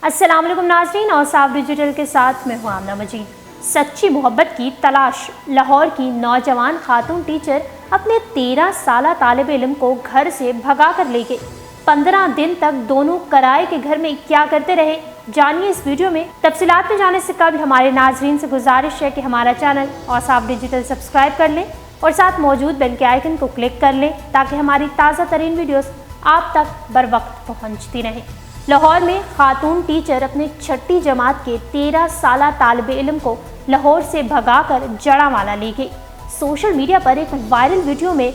अस्सलाम वालेकुम नाज़रीन, औसाफ डिजिटल के साथ मैं हूं आमना मजीद। सच्ची मोहब्बत की तलाश। लाहौर की नौजवान खातून टीचर अपने 13 साला तालिब इल्म को घर से भगा कर ले गए। 15 दिन तक दोनों किराए के घर में क्या करते रहे, जानिए इस वीडियो में। तफसीलात में जाने से कबल हमारे नाजरीन से गुजारिश है कि हमारा चैनल औसाफ डिजिटल सब्सक्राइब कर लें और साथ मौजूद बेल के आइकन को क्लिक कर लें ताकि हमारी ताज़ा तरीन वीडियोस आप तक बर वक्त पहुँचती रहें। लाहौर में खातून टीचर अपने 6ठी जमात के 13 साला तालिब इल्म को लाहौर से भगाकर जड़ावाला ले गई। सोशल मीडिया पर एक वायरल वीडियो में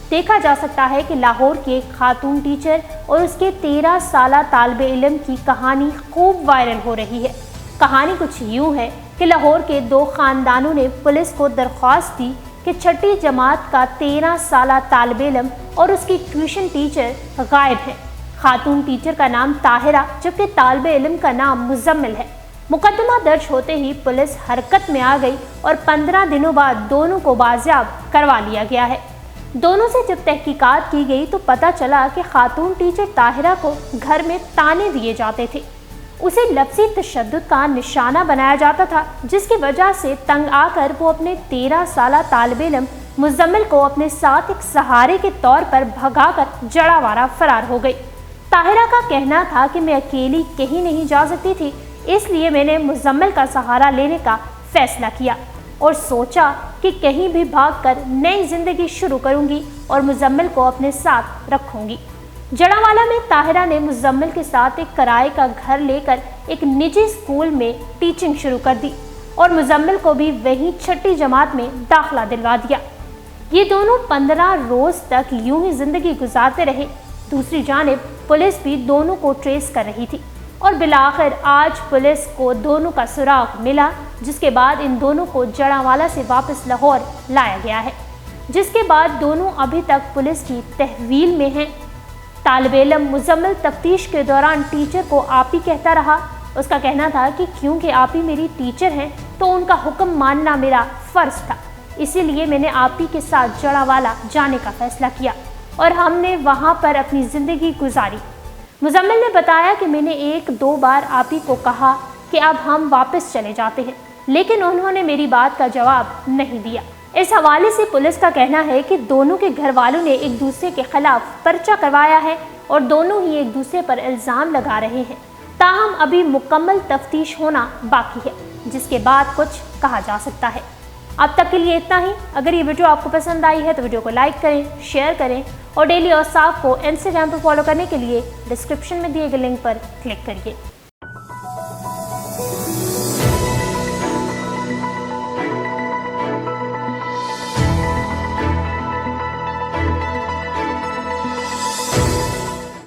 देखा जा सकता है कि लाहौर के एक खातून टीचर और उसके 13 साला तालिब इल्म की कहानी खूब वायरल हो रही है। कहानी कुछ यूँ है कि लाहौर के 2 खानदानों ने पुलिस को दरख्वास्त दी कि 6ठी जमात का 13 साला तालिब इल्म और उसकी ट्यूशन टीचर गायब है। खातून टीचर का नाम ताहिरा जबकि तालिबे इल्म का नाम मुजम्मिल है। मुकदमा दर्ज होते ही पुलिस हरकत में आ गई और 15 दिनों बाद दोनों को बाजियाब करवा लिया गया है। दोनों से जब तहकीकात की गई तो पता चला कि खातून टीचर ताहिरा को घर में ताने दिए जाते थे। उसे लफ्ज़ी तशद्दुद का निशाना बनाया जाता था, जिसकी वजह से तंग आकर वो अपने 13 साला तालिब इल्म मुजम्मिल को अपने साथ एक सहारे के तौर पर भगाकर जड़ावाला फरार हो गई। ताहिरा का कहना था कि मैं अकेली कहीं नहीं जा सकती थी, इसलिए मैंने मुजम्मिल का सहारा लेने का फैसला किया और सोचा कि कहीं भी भागकर नई जिंदगी शुरू करूंगी और मुजम्मिल को अपने साथ रखूंगी। जड़ावाला में ताहिरा ने मुजम्मिल के साथ एक किराए का घर लेकर एक निजी स्कूल में टीचिंग शुरू कर दी और मुजम्मिल को भी वहीं 6ठी जमात में दाखिला दिलवा दिया। ये दोनों 15 रोज तक यूं ही जिंदगी गुजारते रहे। दूसरी जानिब पुलिस भी दोनों को ट्रेस कर रही थी और बिलाखिर आज पुलिस को दोनों का सुराग मिला, जिसके बाद इन दोनों को जड़ावाला से वापस लाहौर लाया गया है, जिसके बाद दोनों अभी तक पुलिस की तहवील में हैं। तालिब इल्म मुजम्मिल तफ्तीश के दौरान टीचर को आप ही कहता रहा। उसका कहना था कि क्योंकि आप ही मेरी टीचर हैं तो उनका हुक्म मानना मेरा फ़र्ज था, इसीलिए मैंने आप ही के साथ जड़ावाला जाने का फैसला किया और हमने वहाँ पर अपनी ज़िंदगी गुजारी। मुजम्मिल ने बताया कि मैंने 1-2 बार आप ही को कहा कि अब हम वापस चले जाते हैं, लेकिन उन्होंने मेरी बात का जवाब नहीं दिया। इस हवाले से पुलिस का कहना है कि दोनों के घर वालों ने एक दूसरे के खिलाफ पर्चा करवाया है और दोनों ही एक दूसरे पर इल्ज़ाम लगा रहे हैं। ताहम अभी मुकम्मल तफ्तीश होना बाकी है, जिसके बाद कुछ कहा जा सकता है। अब तक के लिए इतना ही। अगर ये वीडियो आपको पसंद आई है तो वीडियो को लाइक करें, शेयर करें और डेली औसाफ को इंस्टाग्राम पर फॉलो करने के लिए डिस्क्रिप्शन में दिए गए लिंक पर क्लिक करिए।